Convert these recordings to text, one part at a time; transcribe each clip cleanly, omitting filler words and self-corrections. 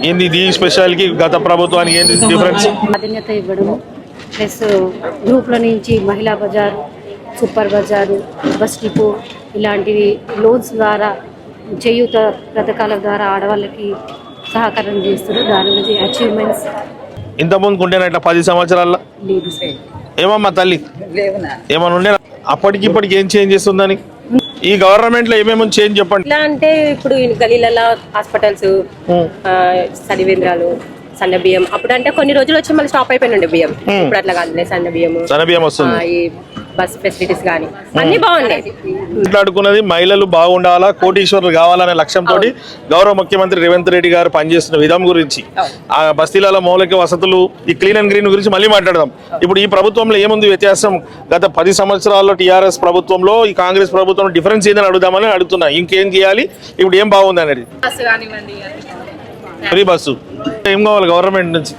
ఏంది ఈ స్పెషల్కి గత ప్రభుత్వానికి ఏంది డిఫరెన్స్? ప్రాధాన్యత ఇవ్వడము ప్లస్ గ్రూప్ల నుంచి మహిళా బజారు, సూపర్ బజారు, బస్ డిపో ఇలాంటివి లోన్స్ ద్వారా చేయూత పథకాల ద్వారా ఆడవాళ్ళకి సహకారం చేస్తారు. దాని గురించి అచీవ్మెంట్స్ ఇంతకుముందు ఉంటేనా ఇట్లా 10 సంవత్సరాల్లో? లేదు. ఏమమ్మా తల్లి ఏమన్నా ఉండే అప్పటికి ఇప్పటికి ఏం చేంజ్ చేస్తుందని ఈ గవర్నమెంట్ లో ఏమేమి చేంజ్ చెప్పండి. ఇలా అంటే ఇప్పుడు గలీలలో హాస్పిటల్స్, స్టడీ కేంద్రాలు, సన్న బియ్యం అప్పుడు అంటే కొన్ని రోజులు వచ్చి మళ్ళీ స్టాప్ అయిపోయినండి బియ్యం. ఇప్పుడు అట్లా కాదు, సన్న బియ్యం వస్తుంది. ఈ బస్ ఫెసిలిటీస్ కానీ అన్ని బాగున్నాయి. మాట్లాడుకున్నది మహిళలు బాగుండాలా, కోటీశ్వరులు కావాలనే లక్ష్యంతో గౌరవ ముఖ్యమంత్రి రేవంత్ రెడ్డి గారు పనిచేస్తున్న విధం గురించి, ఆ బస్తీలలో మౌలిక వసతులు, ఈ క్లీన్ అండ్ గ్రీన్ గురించి మళ్ళీ మాట్లాడదాం. ఇప్పుడు ఈ ప్రభుత్వంలో ఏముంది వ్యత్యాసం? గత 10 సంవత్సరాల్లో టీఆర్ఎస్ ప్రభుత్వంలో ఈ కాంగ్రెస్ ప్రభుత్వం డిఫరెన్స్ ఏదని అడుగుదామని అడుగుతున్నా. ఇంకేం చేయాలి, ఇప్పుడు ఏం బాగుంది అనేది? ఫ్రీ బస్సు ఏం కావాలి గవర్నమెంట్ నుంచి?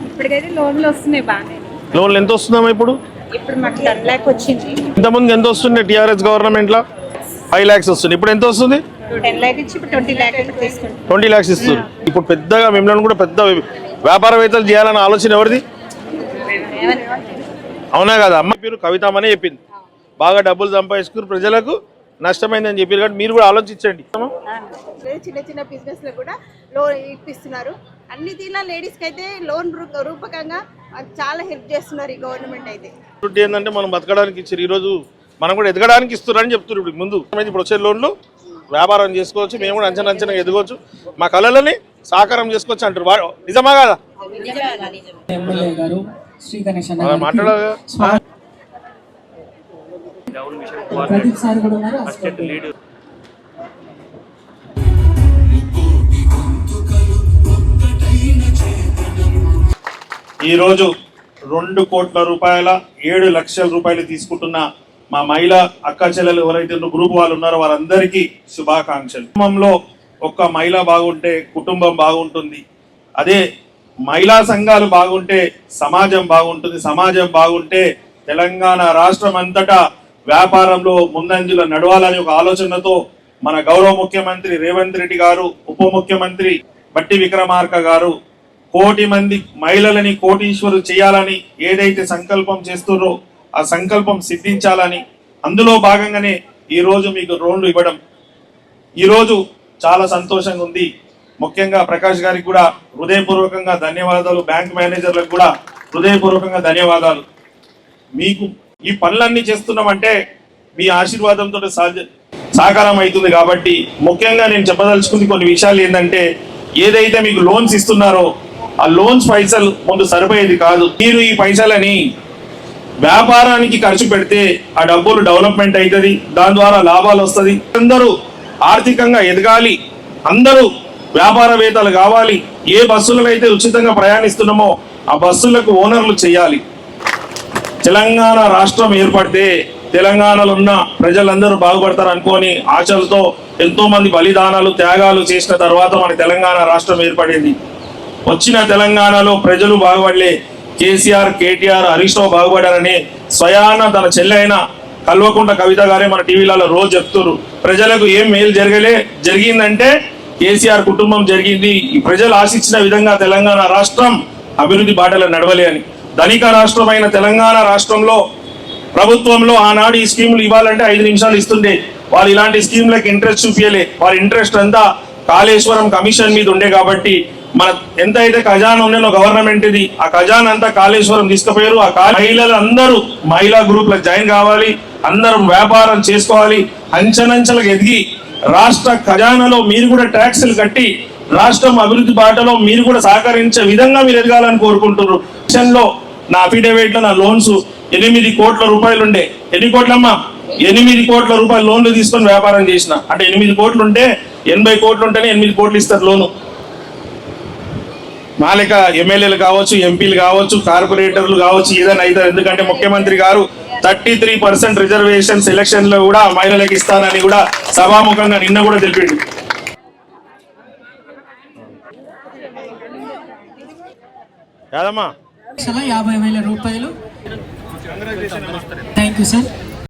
ఇప్పటికైతే లోన్లు వస్తున్నాయి బాగానే. లోన్లు ఎంత వస్తుందమ్మా ఇప్పుడు? ఇప్పుడు మాకు 10 lakhs వచ్చింది. ఇంతకుముందు ఎంత వస్తుంది టీఆర్ఎస్ గవర్నమెంట్ లో? 5 lakhs వస్తుంది. ఇప్పుడు ఎంత వస్తుంది? 10 lakhs ఇచ్చి ఇప్పుడు 20 lakhs తీసుకుంటాం. 20 lakhs ఇస్తుంది. ఇప్పుడు పెద్దగా మిమ్మల్ని కూడా పెద్ద వ్యాపారవేత్తలు చేయాలన్న ఆలోచన ఎవరిది? అవునా కదా? అమ్మ పేరు కవితమనే చెప్పింది. బాగా డబ్బులు సంపాదించుకుని ప్రజలకు నష్టమైందని చెప్పారు. కాబట్టి మీరు కూడా ఆలోచించండి. చిన్న చిన్న బిజినెస్ లో కూడా లోన్ ఇప్పిస్తున్నారు. అన్ని తీలా లేడీస్ కి అయితే లోన్ రూపకంగా చాలా హెల్ప్ చేస్తున్నారు ఈ గవర్నమెంట్ అయితే. ఏంటంటే మనం బతకడానికి ఇచ్చారు, ఈ రోజు మనం కూడా ఎదగడానికి ఇస్తున్నారని చెప్తున్నారు. ఇప్పుడు ముందు ఇప్పుడు వచ్చే లోన్లు వ్యాపారం చేసుకోవచ్చు, మేము కూడా అంచనా ఎదగవచ్చు, మా కళలని సాకారం చేసుకోవచ్చు అంటారు. నిజమా కదా? మాట్లాడాలి. ఈరోజు 2 కోట్ల రూపాయల 7 లక్షల రూపాయలు తీసుకుంటున్న మా మహిళా అక్క చెల్లెలు ఎవరైతే గ్రూప్ వాళ్ళు ఉన్నారో వారందరికీ శుభాకాంక్షలు. కుటుంబంలో ఒక్క మహిళ బాగుంటే కుటుంబం బాగుంటుంది. అదే మహిళా సంఘాలు బాగుంటే సమాజం బాగుంటుంది. సమాజం బాగుంటే తెలంగాణ రాష్ట్రం అంతటా వ్యాపారంలో ముందంజలో నడవాలని ఒక ఆలోచనతో మన గౌరవ ముఖ్యమంత్రి రేవంత్ రెడ్డి గారు, ఉప ముఖ్యమంత్రి బట్టి విక్రమార్క గారు కోటి మంది మహిళలని కోటీశ్వరు చేయాలని ఏదైతే సంకల్పం చేస్తున్నారో ఆ సంకల్పం సిద్ధించాలని, అందులో భాగంగానే ఈరోజు మీకు లోన్లు ఇవ్వడం ఈరోజు చాలా సంతోషంగా ఉంది. ముఖ్యంగా ప్రకాష్ గారికి కూడా హృదయపూర్వకంగా ధన్యవాదాలు, బ్యాంక్ మేనేజర్లకు కూడా హృదయపూర్వకంగా ధన్యవాదాలు. మీకు ఈ పనులన్నీ చేస్తున్నామంటే మీ ఆశీర్వాదంతో సాకారం అవుతుంది. కాబట్టి ముఖ్యంగా నేను చెప్పదలుచుకుంది కొన్ని విషయాలు ఏంటంటే, ఏదైతే మీకు లోన్స్ ఇస్తున్నారో ఆ లోన్స్ పైసలు ముందు సరిపోయేది కాదు. మీరు ఈ పైసలని వ్యాపారానికి ఖర్చు పెడితే ఆ డబ్బులు డెవలప్మెంట్ అవుతుంది, దాని ద్వారా లాభాలు వస్తుంది. అందరూ ఆర్థికంగా ఎదగాలి, అందరూ వ్యాపారవేత్తలు కావాలి. ఏ బస్సులలో అయితే ఉచితంగా ప్రయాణిస్తున్నామో ఆ బస్సులకు ఓనర్లు చేయాలి. తెలంగాణ రాష్ట్రం ఏర్పడితే తెలంగాణలో ఉన్న ప్రజలందరూ బాగుపడతారు అనుకోని ఆశలతో ఎంతో మంది బలిదానాలు, త్యాగాలు చేసిన తర్వాత మన తెలంగాణ రాష్ట్రం ఏర్పడింది. వచ్చిన తెలంగాణలో ప్రజలు బాగుపడలే. కేసీఆర్, కేటీఆర్, హరీష్ రావు బాగుపడారని స్వయాన తన చెల్లె కల్వకుంట్ల కవిత గారే మన టీవీలలో రోజు చెప్తున్నారు. ప్రజలకు ఏం మేలు జరిగిందంటే కేసీఆర్ కుటుంబం జరిగింది. ఈ ప్రజలు ఆశించిన విధంగా తెలంగాణ రాష్ట్రం అభివృద్ధి బాటలో నడవలే అని. ధనిక రాష్ట్రమైన తెలంగాణ రాష్ట్రంలో ప్రభుత్వంలో ఆనాడు ఈ స్కీములు ఇవ్వాలంటే 5 నిమిషాలు ఇస్తుండే. వాళ్ళు ఇలాంటి స్కీములకు ఇంట్రెస్ట్ చూపించలే. వారి ఇంట్రెస్ట్ అంతా కాళేశ్వరం కమిషన్ మీద ఉండే. కాబట్టి మన ఎంత అయితే ఖజానా ఉండేనో గవర్నమెంట్ ఇది, ఆ ఖజానా అంతా కాళేశ్వరం తీసుకుపోయారు. ఆ మహిళలు అందరూ మహిళా గ్రూప్లకు జాయిన్ కావాలి, అందరూ వ్యాపారం చేసుకోవాలి, అంచెలంచెలకు ఎదిగి రాష్ట్ర ఖజానాలో మీరు కూడా ట్యాక్సులు కట్టి రాష్ట్రం అభివృద్ధి బాటలో మీరు కూడా సహకరించే విధంగా మీరు ఎదగాలని కోరుకుంటున్నారు. నా అఫిడేవిట్ లో నా లోన్స్ 8 కోట్ల రూపాయలు ఉండే. ఎన్ని కోట్లమ్మా? 8 కోట్ల రూపాయలు లోన్లు తీసుకొని వ్యాపారం చేసిన. అంటే 8 కోట్లు ఉంటే 80 కోట్లు ఉంటేనే 8 కోట్లు ఇస్తారు లోను. మా లెక్క ఎమ్మెల్యేలు కావచ్చు, ఎంపీలు కావచ్చు, కార్పొరేటర్లు కావచ్చు, ఏదైనా అవుతారు. ఎందుకంటే ముఖ్యమంత్రి గారు 33% రిజర్వేషన్స్ ఎలక్షన్ లో కూడా మహిళలకు ఇస్తానని కూడా సభాముఖంగా నిన్న కూడా తెలిపిండు. కాదమ్మా 50,000 రూపాయలు. Thank you sir.